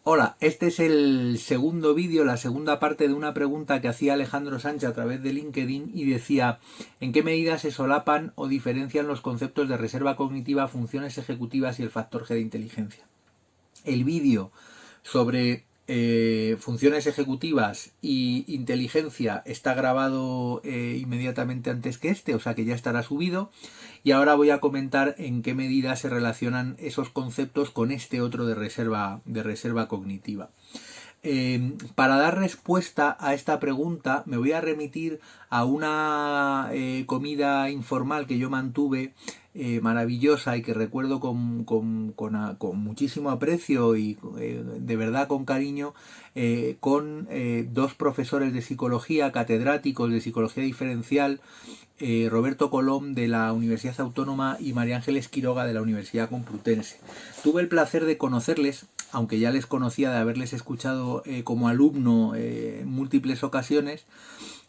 Hola, este es el segundo vídeo, la segunda parte de una pregunta que hacía Alejandro Sánchez a través de LinkedIn y decía ¿en qué medida se solapan o diferencian los conceptos de reserva cognitiva, funciones ejecutivas y el factor G de inteligencia? El vídeo sobre funciones ejecutivas y inteligencia está grabado inmediatamente antes que este, o sea que ya estará subido. Y ahora voy a comentar en qué medida se relacionan esos conceptos con este otro de reserva cognitiva. Para dar respuesta a esta pregunta me voy a remitir a una comida informal que yo mantuve maravillosa y que recuerdo con muchísimo aprecio y de verdad con cariño con dos profesores de psicología, catedráticos de psicología diferencial, Roberto Colom de la Universidad Autónoma y María Ángeles Quiroga de la Universidad Complutense. Tuve el placer de conocerles, aunque ya les conocía de haberles escuchado como alumno en múltiples ocasiones.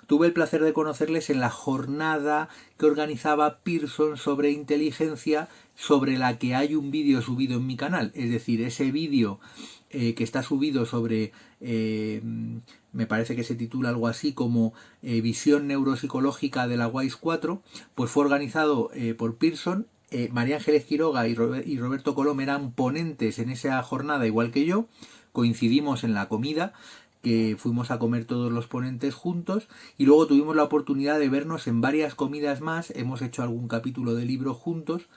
Tuve el placer de conocerles en la jornada que organizaba Pearson sobre inteligencia, sobre la que hay un vídeo subido en mi canal. Es decir, ese vídeo que está subido sobre, me parece que se titula algo así como Visión Neuropsicológica de la WISE 4, pues fue organizado por Pearson. María Ángeles Quiroga y Roberto Colom eran ponentes en esa jornada igual que yo, coincidimos en la comida, que fuimos a comer todos los ponentes juntos y luego tuvimos la oportunidad de vernos en varias comidas más, hemos hecho algún capítulo de libro juntos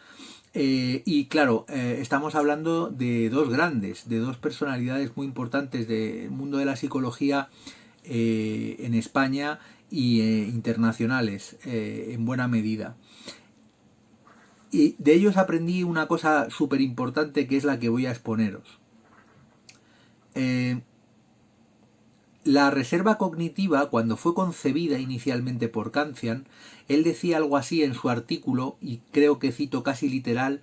y claro, estamos hablando de dos grandes, de dos personalidades muy importantes del mundo de la psicología en España y internacionales en buena medida. Y de ellos aprendí una cosa súper importante que es la que voy a exponeros. Eh, La reserva cognitiva, cuando fue concebida inicialmente por Kantian, él decía algo así en su artículo, y creo que cito casi literal,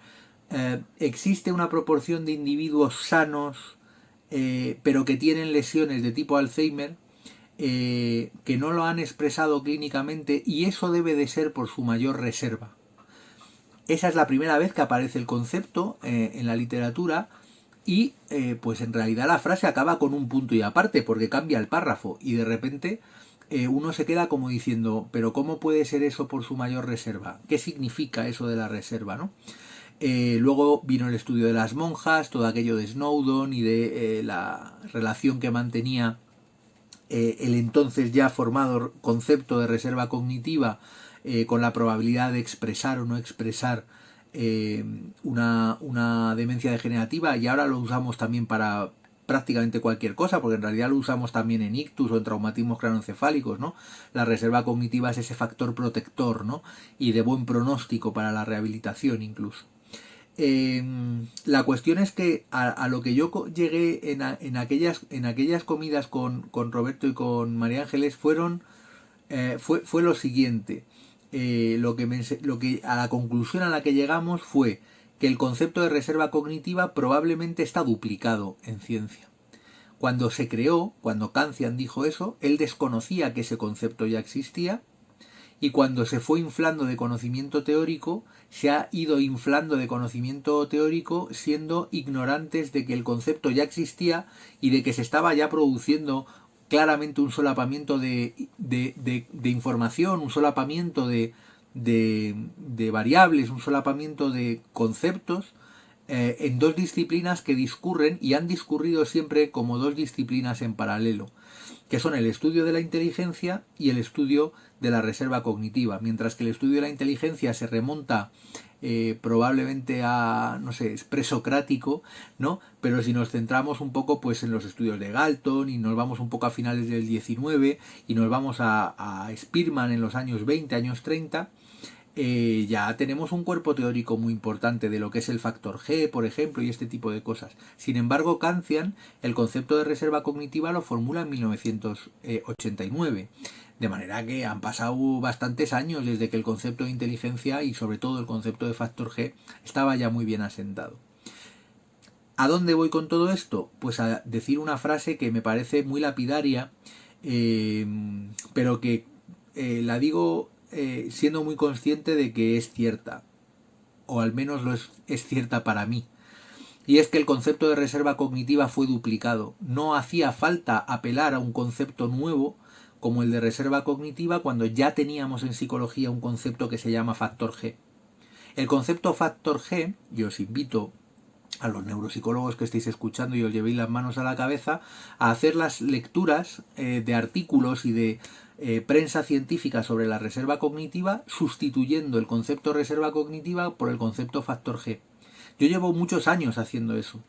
existe una proporción de individuos sanos, pero que tienen lesiones de tipo Alzheimer, que no lo han expresado clínicamente, y eso debe de ser por su mayor reserva. Esa es la primera vez que aparece el concepto en la literatura y pues en realidad la frase acaba con un punto y aparte porque cambia el párrafo y de repente uno se queda como diciendo, pero ¿cómo puede ser eso por su mayor reserva? ¿Qué significa eso de la reserva, no? Luego vino el estudio de las monjas, todo aquello de Snowden y de la relación que mantenía el entonces ya formado concepto de reserva cognitiva con la probabilidad de expresar o no expresar una demencia degenerativa, y ahora lo usamos también para prácticamente cualquier cosa, porque en realidad lo usamos también en ictus o en traumatismos craneoencefálicos, ¿no? La reserva cognitiva es ese factor protector, ¿no? Y de buen pronóstico para la rehabilitación incluso. La cuestión es que a lo que yo llegué en aquellas comidas con Roberto y con María Ángeles fue lo siguiente. Lo que a la conclusión a la que llegamos fue que el concepto de reserva cognitiva probablemente está duplicado en ciencia. Cuando se creó, cuando Kantian dijo eso, él desconocía que ese concepto ya existía, y cuando se fue inflando de conocimiento teórico, se ha ido inflando de conocimiento teórico siendo ignorantes de que el concepto ya existía y de que se estaba ya produciendo claramente un solapamiento de información, un solapamiento de variables, un solapamiento de conceptos en dos disciplinas que discurren y han discurrido siempre como dos disciplinas en paralelo, que son el estudio de la inteligencia y el estudio de la reserva cognitiva, mientras que el estudio de la inteligencia se remonta probablemente a, no sé, es presocrático, ¿no? Pero si nos centramos un poco pues en los estudios de Galton y nos vamos un poco a finales del 19 y nos vamos a Spearman en los años 20, años 30, ya tenemos un cuerpo teórico muy importante de lo que es el factor G, por ejemplo, y este tipo de cosas. Sin embargo, Kantian el concepto de reserva cognitiva lo formula en 1989. De manera que han pasado bastantes años desde que el concepto de inteligencia y sobre todo el concepto de factor G estaba ya muy bien asentado. ¿A dónde voy con todo esto? Pues a decir una frase que me parece muy lapidaria, pero que la digo siendo muy consciente de que es cierta, o al menos es cierta para mí. Y es que el concepto de reserva cognitiva fue duplicado. No hacía falta apelar a un concepto nuevo como el de reserva cognitiva cuando ya teníamos en psicología un concepto que se llama factor G. El concepto factor G, y os invito a los neuropsicólogos que estéis escuchando y os llevéis las manos a la cabeza, a hacer las lecturas de artículos y de prensa científica sobre la reserva cognitiva, sustituyendo el concepto reserva cognitiva por el concepto factor G. Yo llevo muchos años haciendo eso,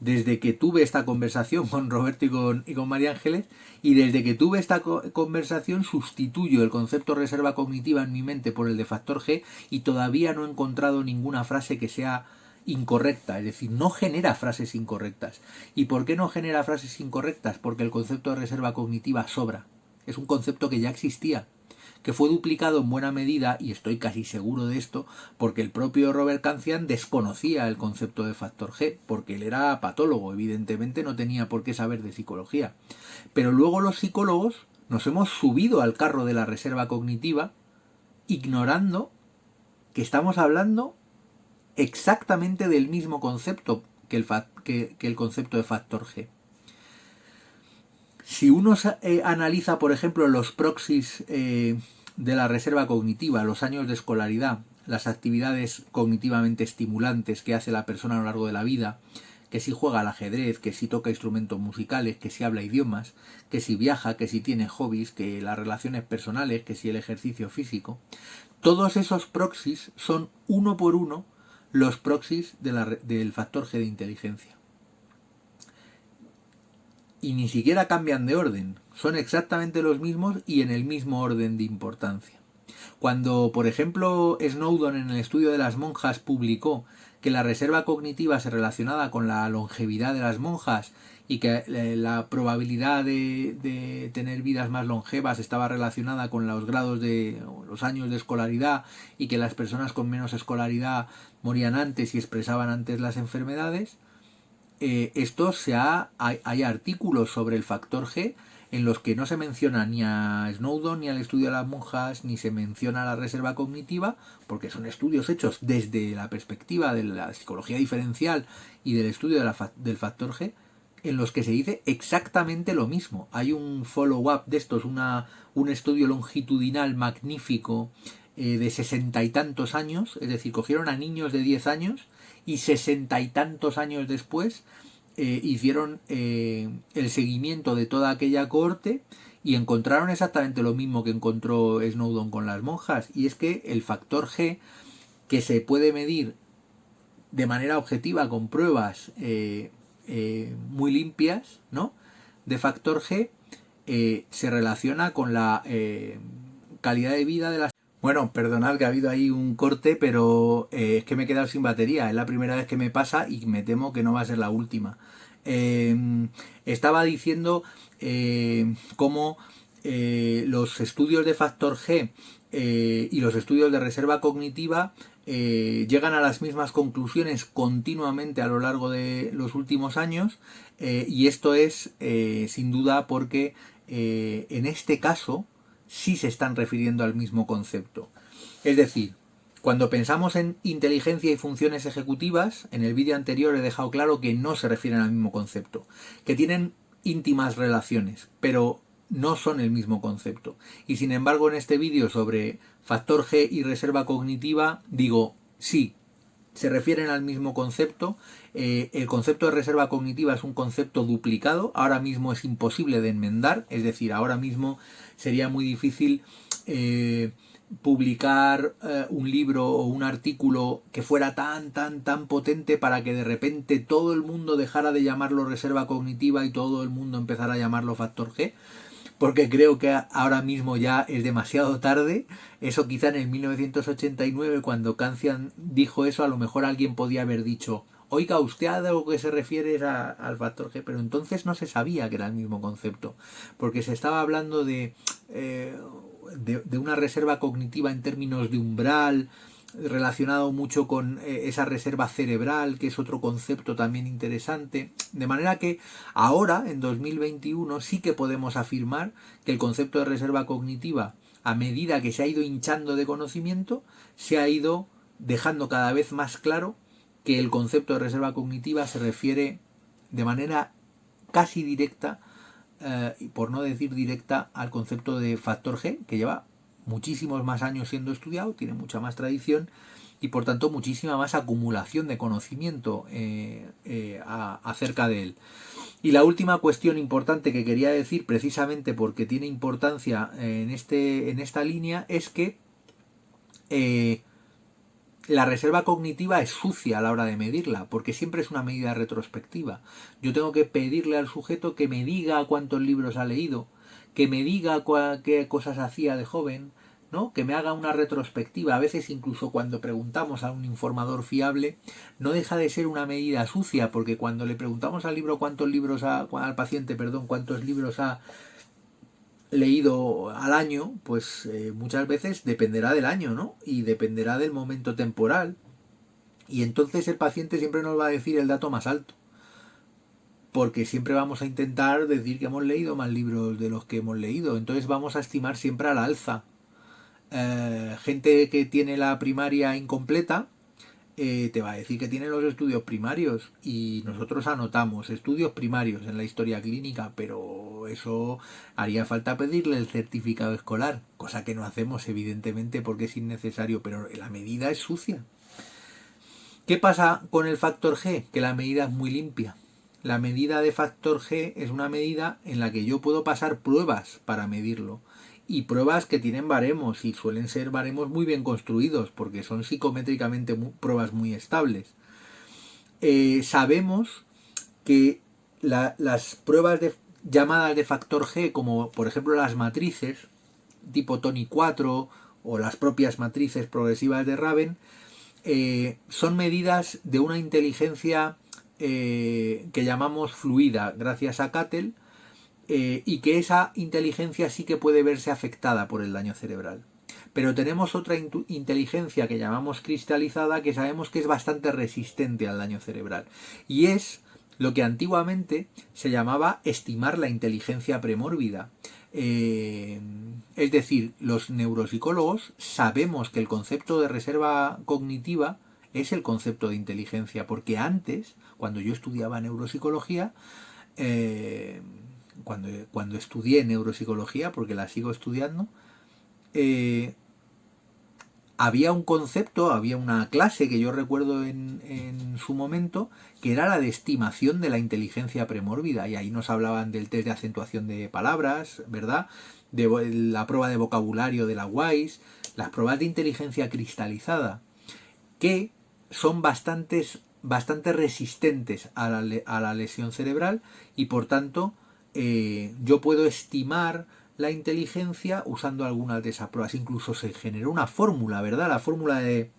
desde que tuve esta conversación con Roberto y con María Ángeles, y desde que tuve esta conversación sustituyo el concepto reserva cognitiva en mi mente por el de factor G, y todavía no he encontrado ninguna frase que sea incorrecta, es decir, no genera frases incorrectas. ¿Y por qué no genera frases incorrectas? Porque el concepto de reserva cognitiva sobra. Es un concepto que ya existía, que fue duplicado en buena medida, y estoy casi seguro de esto, porque el propio Robert Cancian desconocía el concepto de factor G, porque él era patólogo, evidentemente no tenía por qué saber de psicología. Pero luego los psicólogos nos hemos subido al carro de la reserva cognitiva, ignorando que estamos hablando exactamente del mismo concepto que el concepto de factor G. Si uno analiza, por ejemplo, los proxies de la reserva cognitiva, los años de escolaridad, las actividades cognitivamente estimulantes que hace la persona a lo largo de la vida, que si juega al ajedrez, que si toca instrumentos musicales, que si habla idiomas, que si viaja, que si tiene hobbies, que las relaciones personales, que si el ejercicio físico, todos esos proxies son uno por uno los proxies del factor G de inteligencia. Y ni siquiera cambian de orden, son exactamente los mismos y en el mismo orden de importancia. Cuando, por ejemplo, Snowden en el estudio de las monjas publicó que la reserva cognitiva se relacionaba con la longevidad de las monjas y que la probabilidad de tener vidas más longevas estaba relacionada con los grados de los años de escolaridad y que las personas con menos escolaridad morían antes y expresaban antes las enfermedades, hay artículos sobre el factor G en los que no se menciona ni a Snowden ni al estudio de las monjas, ni se menciona la reserva cognitiva, porque son estudios hechos desde la perspectiva de la psicología diferencial y del estudio del factor G, en los que se dice exactamente lo mismo. Hay un follow-up de estos, un estudio longitudinal magnífico de 60 y tantos años, es decir, cogieron a niños de 10 años y 60 y tantos años después hicieron el seguimiento de toda aquella cohorte y encontraron exactamente lo mismo que encontró Snowden con las monjas, y es que el factor G, que se puede medir de manera objetiva con pruebas muy limpias, ¿no?, de factor G, se relaciona con la calidad de vida de las... Bueno, perdonad que ha habido ahí un corte, pero es que me he quedado sin batería. Es la primera vez que me pasa y me temo que no va a ser la última. Estaba diciendo cómo los estudios de factor G y los estudios de reserva cognitiva llegan a las mismas conclusiones continuamente a lo largo de los últimos años, y esto es sin duda porque en este caso sí se están refiriendo al mismo concepto. Es decir, cuando pensamos en inteligencia y funciones ejecutivas, en el vídeo anterior he dejado claro que no se refieren al mismo concepto, que tienen íntimas relaciones, pero no son el mismo concepto. Y sin embargo, en este vídeo sobre factor G y reserva cognitiva, digo, sí, se refieren al mismo concepto. El concepto de reserva cognitiva es un concepto duplicado, ahora mismo es imposible de enmendar, es decir, ahora mismo sería muy difícil publicar un libro o un artículo que fuera tan potente para que de repente todo el mundo dejara de llamarlo reserva cognitiva y todo el mundo empezara a llamarlo factor G, porque creo que ahora mismo ya es demasiado tarde. Eso quizá en el 1989, cuando Cancian dijo eso, a lo mejor alguien podía haber dicho, oiga, usted a lo que se refiere es al factor G, pero entonces no se sabía que era el mismo concepto, porque se estaba hablando de una reserva cognitiva en términos de umbral, relacionado mucho con esa reserva cerebral, que es otro concepto también interesante, de manera que ahora, en 2021, sí que podemos afirmar que el concepto de reserva cognitiva, a medida que se ha ido hinchando de conocimiento, se ha ido dejando cada vez más claro que el concepto de reserva cognitiva se refiere de manera casi directa, y por no decir directa, al concepto de factor G, que lleva muchísimos más años siendo estudiado, tiene mucha más tradición y por tanto muchísima más acumulación de conocimiento acerca de él. Y la última cuestión importante que quería decir, precisamente porque tiene importancia en esta línea, es que la reserva cognitiva es sucia a la hora de medirla, porque siempre es una medida retrospectiva. Yo tengo que pedirle al sujeto que me diga cuántos libros ha leído, que me diga qué cosas hacía de joven, ¿no? Que me haga una retrospectiva. A veces incluso cuando preguntamos a un informador fiable, no deja de ser una medida sucia, porque cuando le preguntamos al paciente, cuántos libros ha leído al año, pues muchas veces dependerá del año, ¿no? Y dependerá del momento temporal. Y entonces el paciente siempre nos va a decir el dato más alto. Porque siempre vamos a intentar decir que hemos leído más libros de los que hemos leído. Entonces vamos a estimar siempre a la alza. Gente que tiene la primaria incompleta, te va a decir que tiene los estudios primarios y nosotros anotamos estudios primarios en la historia clínica, pero eso haría falta pedirle el certificado escolar, cosa que no hacemos evidentemente porque es innecesario, pero la medida es sucia. ¿Qué pasa con el factor G? Que la medida es muy limpia. La medida de factor G es una medida en la que yo puedo pasar pruebas para medirlo. Y pruebas que tienen baremos y suelen ser baremos muy bien construidos porque son psicométricamente pruebas muy estables. Sabemos que las pruebas llamadas de factor G, como por ejemplo las matrices tipo Tony 4 o las propias matrices progresivas de Raven, son medidas de una inteligencia que llamamos fluida gracias a Cattell, y que esa inteligencia sí que puede verse afectada por el daño cerebral. Pero tenemos otra inteligencia que llamamos cristalizada, que sabemos que es bastante resistente al daño cerebral. Y es lo que antiguamente se llamaba estimar la inteligencia premórbida. Es decir, los neuropsicólogos sabemos que el concepto de reserva cognitiva es el concepto de inteligencia, porque antes, cuando yo estudiaba neuropsicología, cuando estudié neuropsicología, porque la sigo estudiando, había un concepto, había una clase que yo recuerdo en su momento, que era la de estimación de la inteligencia premórbida, y ahí nos hablaban del test de acentuación de palabras, ¿verdad? De la prueba de vocabulario de la WISE, las pruebas de inteligencia cristalizada, que son bastante resistentes a la lesión cerebral y por tanto yo puedo estimar la inteligencia usando algunas de esas pruebas. Incluso se generó una fórmula, ¿verdad? La fórmula de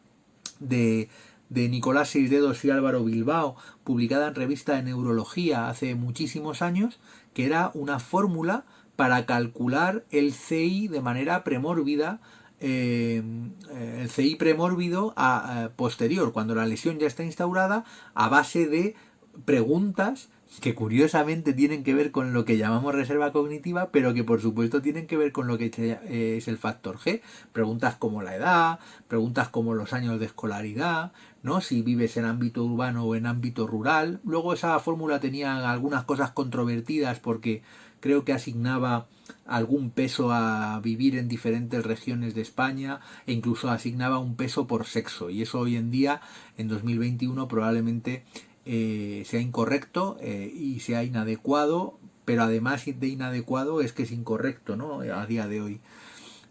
Nicolás Seisdedos y Álvaro Bilbao, publicada en revista de Neurología hace muchísimos años, que era una fórmula para calcular el CI de manera premórbida, el CI premórbido posterior, cuando la lesión ya está instaurada, a base de preguntas que curiosamente tienen que ver con lo que llamamos reserva cognitiva, pero que por supuesto tienen que ver con lo que es el factor G. Preguntas como la edad, preguntas como los años de escolaridad, ¿no? Si vives en ámbito urbano o en ámbito rural. Luego esa fórmula tenía algunas cosas controvertidas porque creo que asignaba algún peso a vivir en diferentes regiones de España e incluso asignaba un peso por sexo, y eso hoy en día, en 2021, probablemente sea incorrecto y sea inadecuado, pero además de inadecuado es que es incorrecto, ¿no? A día de hoy.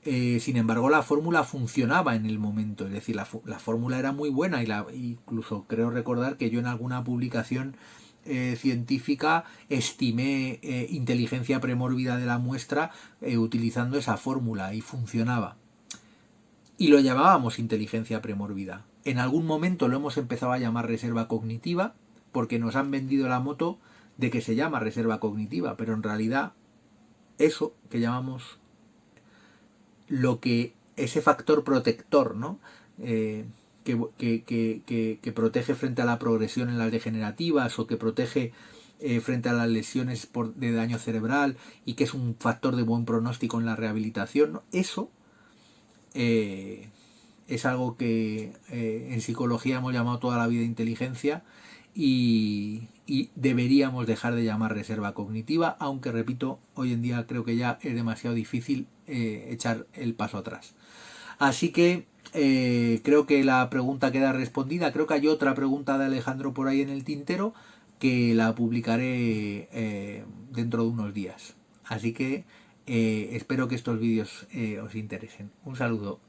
Sin embargo, la fórmula funcionaba en el momento, es decir, la fórmula era muy buena, incluso creo recordar que yo en alguna publicación científica estimé inteligencia premórbida de la muestra utilizando esa fórmula y funcionaba. Y lo llamábamos inteligencia premórbida. En algún momento lo hemos empezado a llamar reserva cognitiva porque nos han vendido la moto de que se llama reserva cognitiva, pero en realidad eso que llamamos ese factor protector, ¿no? Que protege frente a la progresión en las degenerativas o que protege frente a las lesiones de daño cerebral y que es un factor de buen pronóstico en la rehabilitación, ¿no? Eso es algo que en psicología hemos llamado toda la vida inteligencia y deberíamos dejar de llamar reserva cognitiva, aunque repito, hoy en día creo que ya es demasiado difícil echar el paso atrás. Así que creo que la pregunta queda respondida. Creo que hay otra pregunta de Alejandro por ahí en el tintero que la publicaré dentro de unos días. Así que espero que estos vídeos os interesen. Un saludo.